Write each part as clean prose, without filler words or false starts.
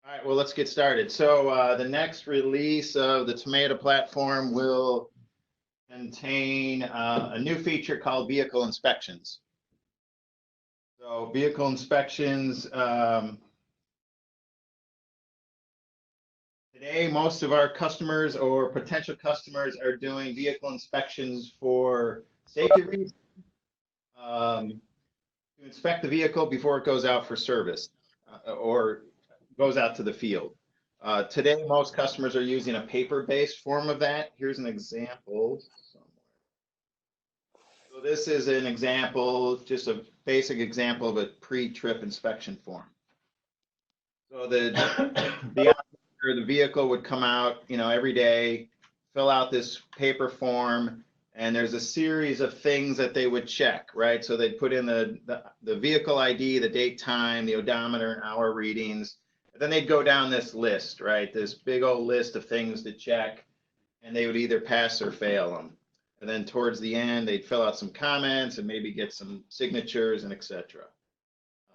All right, well, let's get started. So the next release of the Temeda platform will contain a new feature called vehicle inspections. So vehicle inspections, today most of our customers or potential customers are doing vehicle inspections for safety reasons, to inspect the vehicle before it goes out for service or goes out to the field. Today, most customers are using a paper-based form of that. Here's an example. So this is an example, just a basic example of a pre-trip inspection form. So the vehicle would come out, every day, fill out this paper form, and there's a series of things that they would check, right? So they'd put in the vehicle ID, the date, time, the odometer, and hour readings. And then they'd go down this list, right? This big old list of things to check, and they would either pass or fail them. And then towards the end, they'd fill out some comments and maybe get some signatures and etc.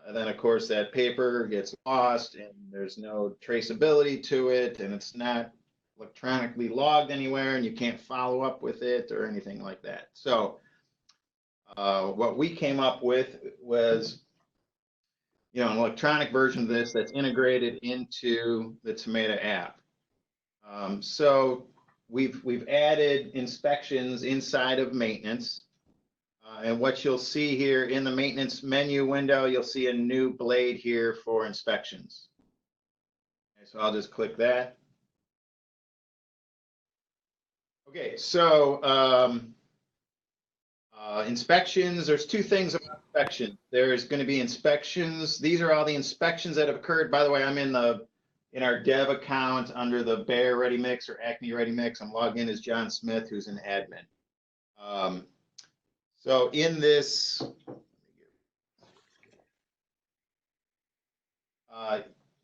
And then, of course, that paper gets lost and there's no traceability to it, and it's not electronically logged anywhere, and you can't follow up with it or anything like that. So what we came up with was, an electronic version of this that's integrated into the Temeda app. So we've added inspections inside of maintenance. And what you'll see here in the maintenance menu window, you'll see a new blade here for inspections. Okay, so I'll just click that. Okay, so inspections, there's two things about inspection. There's going to be inspections. These are all the inspections that have occurred. By the way, I'm in our dev account under the Bear Ready Mix or Acme Ready Mix. I'm logged in as John Smith, who's an admin. So in this,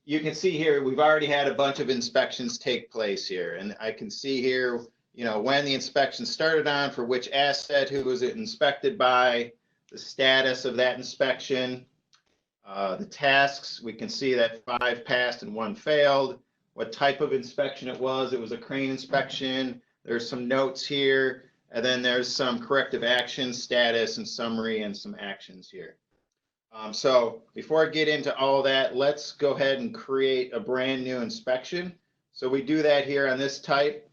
you can see here, we've already had a bunch of inspections take place here. And I can see here, when the inspection started on, for which asset, who was it inspected by, the status of that inspection, the tasks. We can see that 5 passed and 1 failed. What type of inspection it was a crane inspection. There's some notes here. And then there's some corrective action status and summary and some actions here. So before I get into all that, let's go ahead and create a brand new inspection. So we do that here on this type.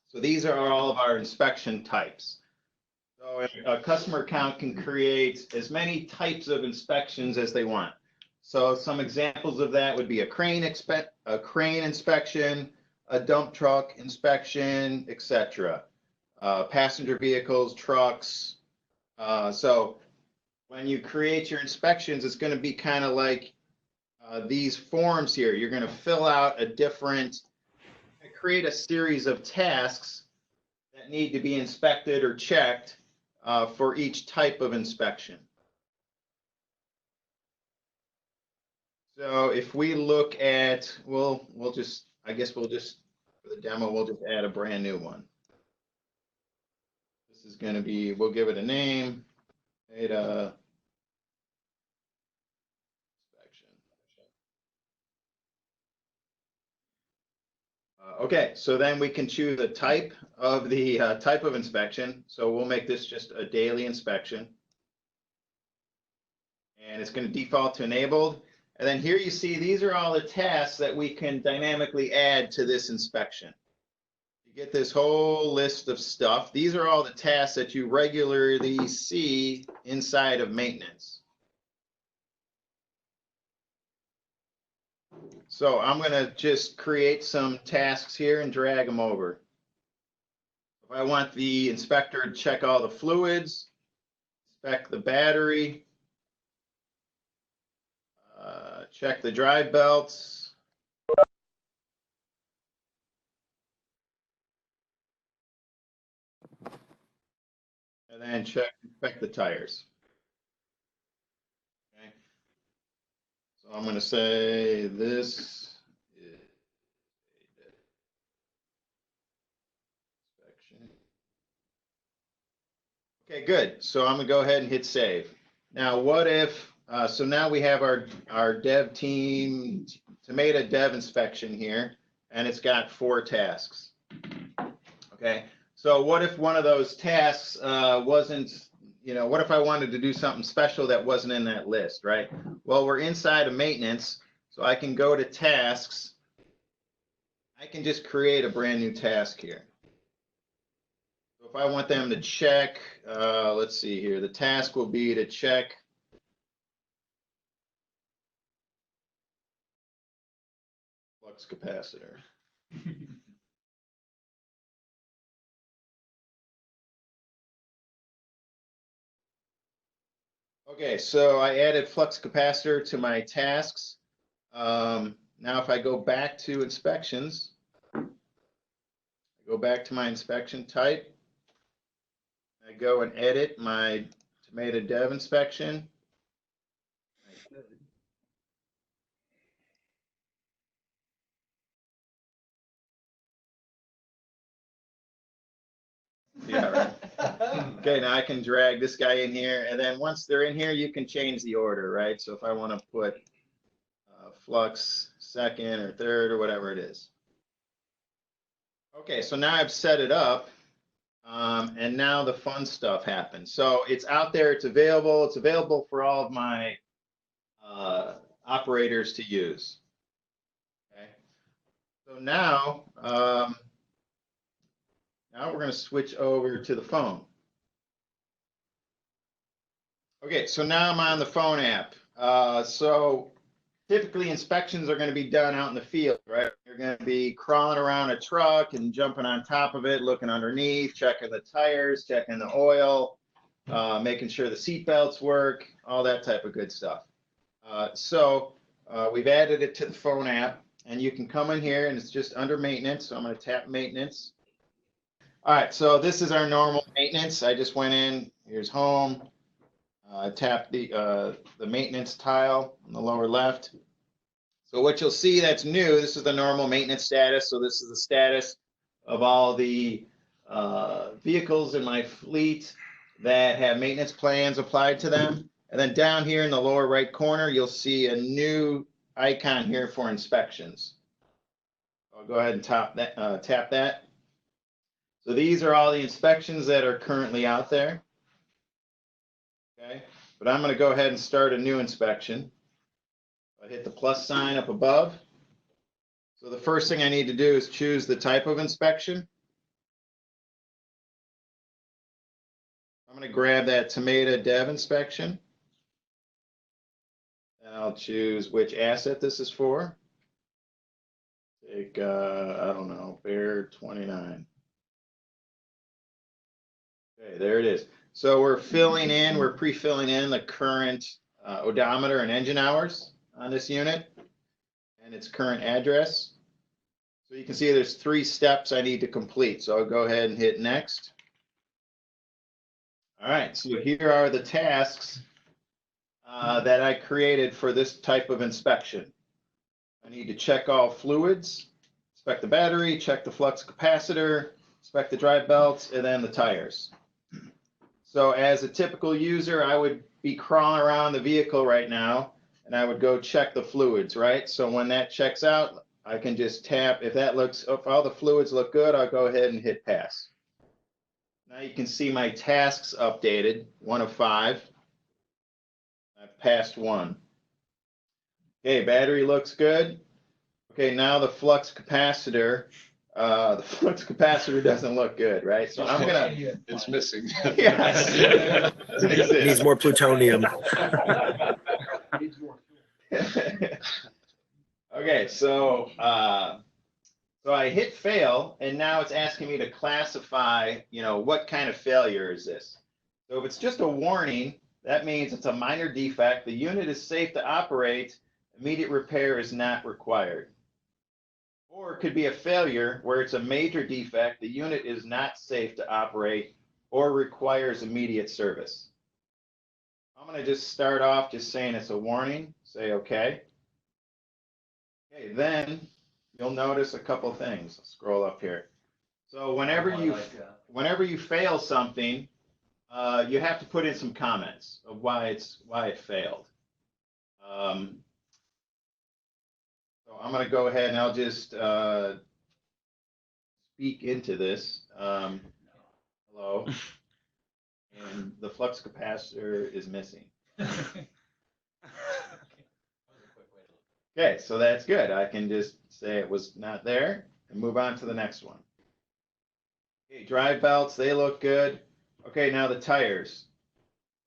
So these are all of our inspection types. So a customer account can create as many types of inspections as they want. So some examples of that would be a crane inspection, a dump truck inspection, etc. Passenger vehicles, trucks. So when you create your inspections, it's going to be kind of like these forms here. You're going to fill out create a series of tasks that need to be inspected or checked for each type of inspection. So if we look at, for the demo, we'll just add a brand new one. This is going to be, we'll give it a name, data inspection. Okay, so then we can choose the type of inspection. So we'll make this just a daily inspection. And it's going to default to enabled. And then here you see these are all the tasks that we can dynamically add to this inspection. You get this whole list of stuff. These are all the tasks that you regularly see inside of maintenance. So I'm going to just create some tasks here and drag them over. If I want the inspector to check all the fluids, inspect the battery, check the drive belts, and then inspect the tires. Okay. So I'm going to say this is inspection. Okay, good. So I'm going to go ahead and hit save. Now, what if, so now we have our dev team, Temeda Dev inspection here, and it's got 4 tasks. Okay, so what if one of those tasks wasn't, what if I wanted to do something special that wasn't in that list, right? Well, we're inside of maintenance, so I can go to tasks. I can just create a brand new task here. So if I want them to check, let's see here, the task will be to check flux capacitor. Okay, so I added flux capacitor to my tasks. Now if I go back to inspections, I go back to my inspection type, I go and edit my Temeda Dev inspection. Yeah, right. Okay, now I can drag this guy in here, and then once they're in here, you can change the order, right? So if I want to put flux second or third or whatever it is. Okay, so now I've set it up, and now the fun stuff happens. So it's out there, it's available. It's available for all of my operators to use. Okay, so now we're going to switch over to the phone. Okay, so now I'm on the phone app. So typically inspections are going to be done out in the field, right? You're going to be crawling around a truck and jumping on top of it, looking underneath, checking the tires, checking the oil, making sure the seat belts work, all that type of good stuff. So we've added it to the phone app, and you can come in here and it's just under maintenance. So I'm going to tap maintenance. All right, so this is our normal maintenance. I just went in, here's home. Tap the maintenance tile on the lower left. So what you'll see that's new, this is the normal maintenance status. So this is the status of all the vehicles in my fleet that have maintenance plans applied to them. And then down here in the lower right corner, you'll see a new icon here for inspections. I'll go ahead and tap that. So these are all the inspections that are currently out there. Okay, but I'm going to go ahead and start a new inspection. I hit the plus sign up above. So the first thing I need to do is choose the type of inspection. I'm going to grab that Temeda Dev inspection. And I'll choose which asset this is for. Take, I don't know, Bear 29. Okay, there it is. So we're pre-filling in the current odometer and engine hours on this unit and its current address. So you can see there's 3 steps I need to complete. So I'll go ahead and hit next. All right, so here are the tasks that I created for this type of inspection. I need to check all fluids, inspect the battery, check the flux capacitor, inspect the drive belts, and then the tires. So as a typical user, I would be crawling around the vehicle right now, and I would go check the fluids, right? So when that checks out, I can just tap. If all the fluids look good, I'll go ahead and hit pass. Now you can see my tasks updated, 1 of 5. I've passed 1. Okay, battery looks good. Okay, now the flux capacitor. The flux capacitor doesn't look good, right? So I'm gonna. It's missing. Yes. It needs more plutonium. Okay, so I hit fail, and now it's asking me to classify, what kind of failure is this? So if it's just a warning, that means it's a minor defect. The unit is safe to operate. Immediate repair is not required. Or it could be a failure where it's a major defect. The unit is not safe to operate or requires immediate service. I'm going to just start off just saying it's a warning. Say OK. Okay, then you'll notice a couple things. I'll scroll up here. So whenever you fail something, you have to put in some comments of why it failed. So I'm I'm going to go ahead and I'll just speak into this. Hello. And the flux capacitor is missing. Okay, so that's good. I can just say it was not there and move on to the next one. Okay, drive belts, they look good. Okay, now the tires.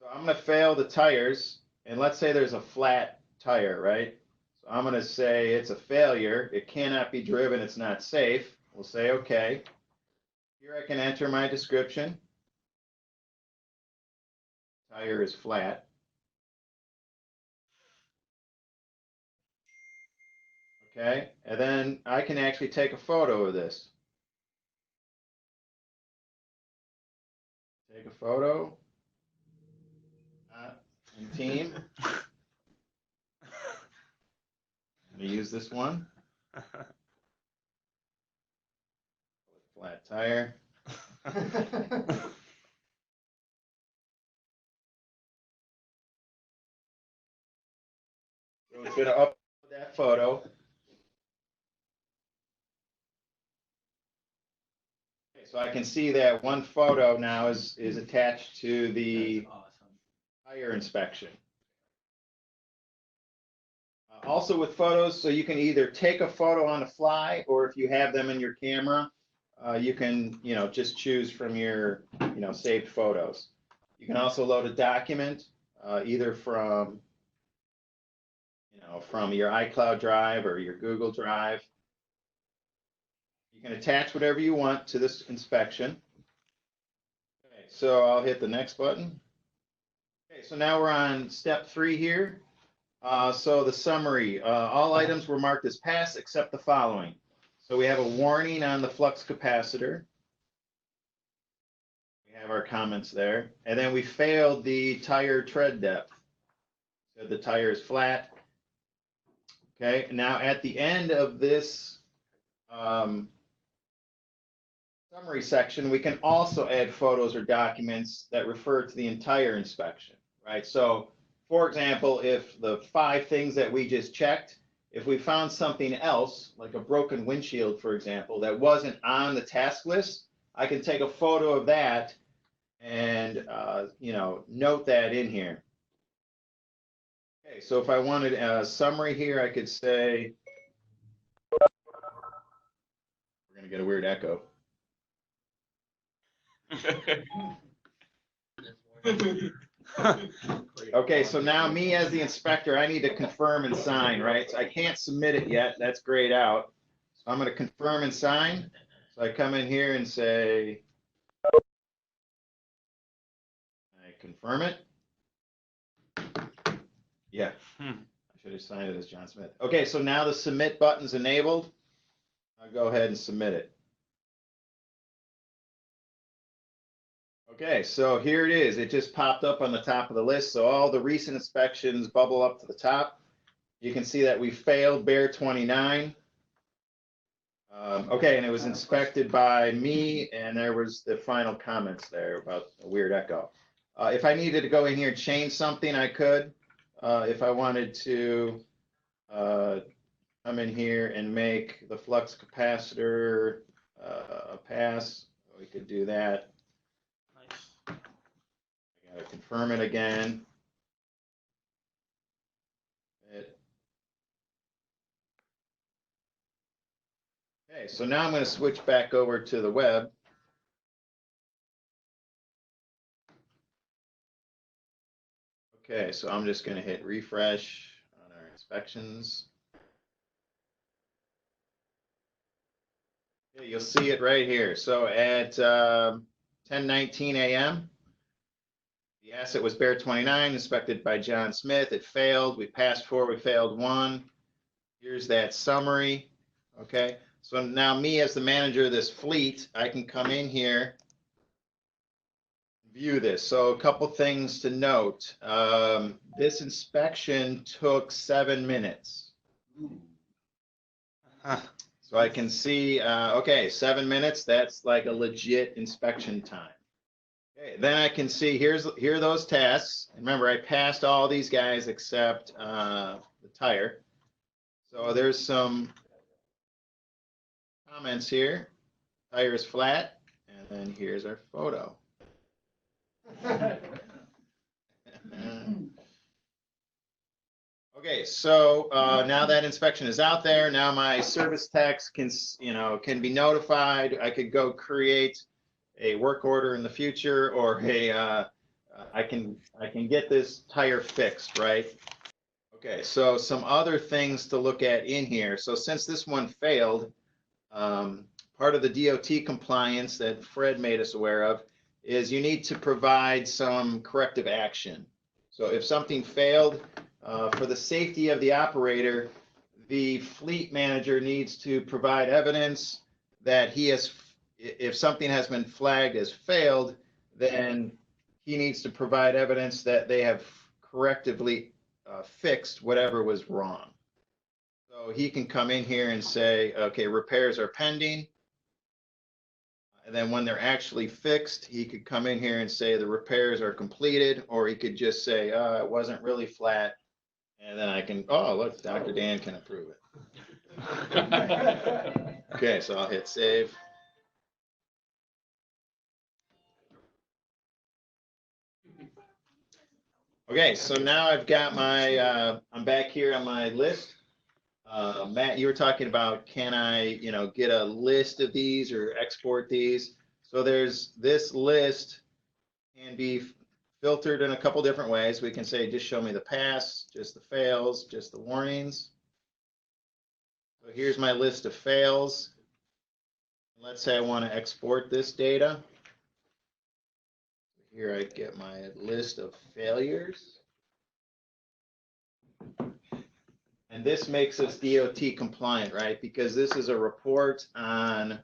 So I'm going to fail the tires, and let's say there's a flat tire, right? So I'm going to say it's a failure. It cannot be driven. It's not safe. We'll say okay. Here I can enter my description. Tire is flat. Okay, and then I can actually take a photo of this. Take a photo. And team. I'm going to use this one. Flat tire. So it's going to upload that photo. Okay, so I can see that one photo now is attached to the tire inspection. Also with photos, so you can either take a photo on the fly, or if you have them in your camera, you can, just choose from your, saved photos. You can also load a document, either from your iCloud Drive or your Google Drive. You can attach whatever you want to this inspection. Okay, so I'll hit the next button. Okay, so now we're on step 3 here. So the summary, all items were marked as passed except the following. So we have a warning on the flux capacitor. We have our comments there. And then we failed the tire tread depth. So the tire is flat. Okay, now at the end of this summary section, we can also add photos or documents that refer to the entire inspection, right? So, for example, if the 5 things that we just checked, if we found something else, like a broken windshield, for example, that wasn't on the task list, I can take a photo of that and, note that in here. Okay, so if I wanted a summary here, I could say, we're going to get a weird echo. Okay, so now me as the inspector, I need to confirm and sign, right? So I can't submit it yet. That's grayed out. So I'm going to confirm and sign. So I come in here and say, I confirm it. Yeah, I should have signed it as John Smith. Okay, so now the submit button's enabled. I'll go ahead and submit it. Okay, so here it is. It just popped up on the top of the list. So all the recent inspections bubble up to the top. You can see that we failed Bear 29. Okay, and it was inspected by me, and there was the final comments there about a weird echo. If I needed to go in here and change something, I could. If I wanted to come in here and make the flux capacitor a pass, we could do that. I gotta confirm it again. Okay, so now I'm going to switch back over to the web. Okay, so I'm just going to hit refresh on our inspections. Okay, you'll see it right here. So at 10:19 a.m., the asset was Bear 29, inspected by John Smith. It failed. We passed 4, we failed 1. Here's that summary. Okay, so now me as the manager of this fleet, I can come in here, view this. So a couple things to note. This inspection took 7 minutes. So I can see, okay, 7 minutes, that's like a legit inspection time. Okay, then I can see, here are those tasks. Remember, I passed all these guys except the tire. So there's some comments here. Tire is flat, and then here's our photo. Okay, so now that inspection is out there, now my service techs can, can be notified. I could go create a work order in the future, or I can get this tire fixed, right? Okay, so some other things to look at in here. So since this one failed, part of the DOT compliance that Fred made us aware of is you need to provide some corrective action. So if something failed, for the safety of the operator, the fleet manager needs to provide evidence that he has, if something has been flagged as failed, then he needs to provide evidence that they have correctively fixed whatever was wrong. So he can come in here and say, okay, repairs are pending. And then when they're actually fixed, he could come in here and say the repairs are completed, or he could just say, it wasn't really flat. And then I can, oh, look, Dr. Dan can approve it. Okay, so I'll hit save. Okay, so now I've got my, I'm back here on my list. Matt, you were talking about, can I, get a list of these or export these? So there's this list can be filtered in a couple different ways. We can say, just show me the pass, just the fails, just the warnings. So here's my list of fails. Let's say I want to export this data. Here I get my list of failures. And this makes us DOT compliant, right? Because this is a report on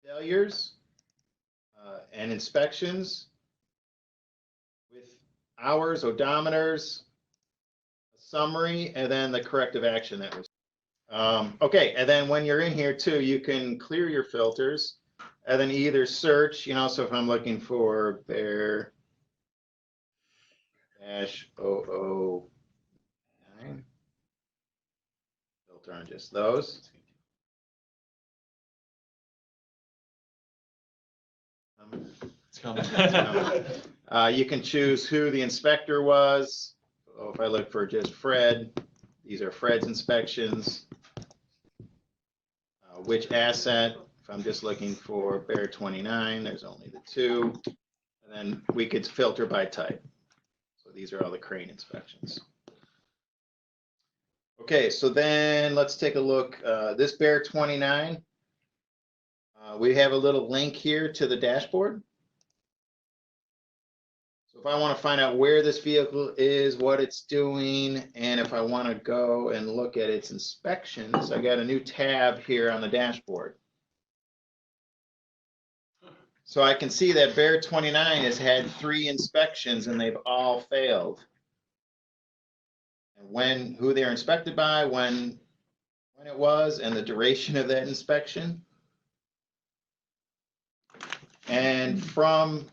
failures and inspections with hours, odometers, a summary, and then the corrective action that was. Okay, and then when you're in here too, you can clear your filters and then either search, so if I'm looking for bear -009, filter on just those. It's coming. You can choose who the inspector was. So if I look for just Fred, these are Fred's inspections. Which asset? If I'm just looking for bear 29, there's only the two. And then we could filter by type. So these are all the crane inspections. Okay, so then let's take a look. This bear 29, we have a little link here to the dashboard. So if I want to find out where this vehicle is, what it's doing, and if I want to go and look at its inspections, I got a new tab here on the dashboard. So I can see that bear 29 has had 3 inspections and they've all failed. And who they're inspected by, when it was, and the duration of that inspection. And from,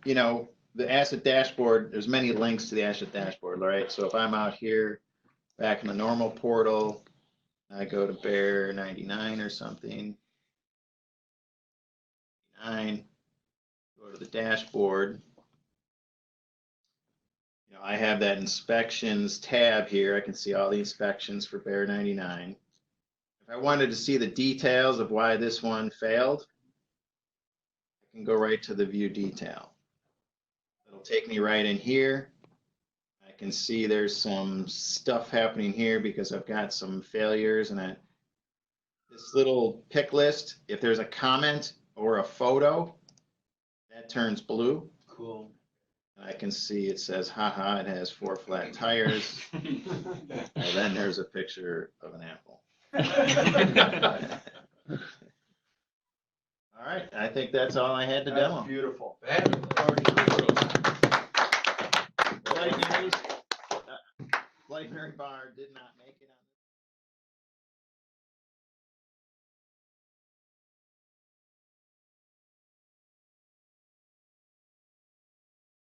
the asset dashboard, there's many links to the asset dashboard, right? So if I'm out here back in the normal portal, I go to bear 99 or something. 9, go to the dashboard. I have that inspections tab here. I can see all the inspections for bear 99. If I wanted to see the details of why this one failed, I can go right to the view detail. It'll take me right in here. I can see there's some stuff happening here because I've got some failures, and this little pick list, if there's a comment or a photo, that turns blue. Cool. I can see it says, haha, it has 4 flat tires. And then there's a picture of an apple. All right, I think that's all I had to demo. Beautiful. Flight Mary Bar did not make it on this.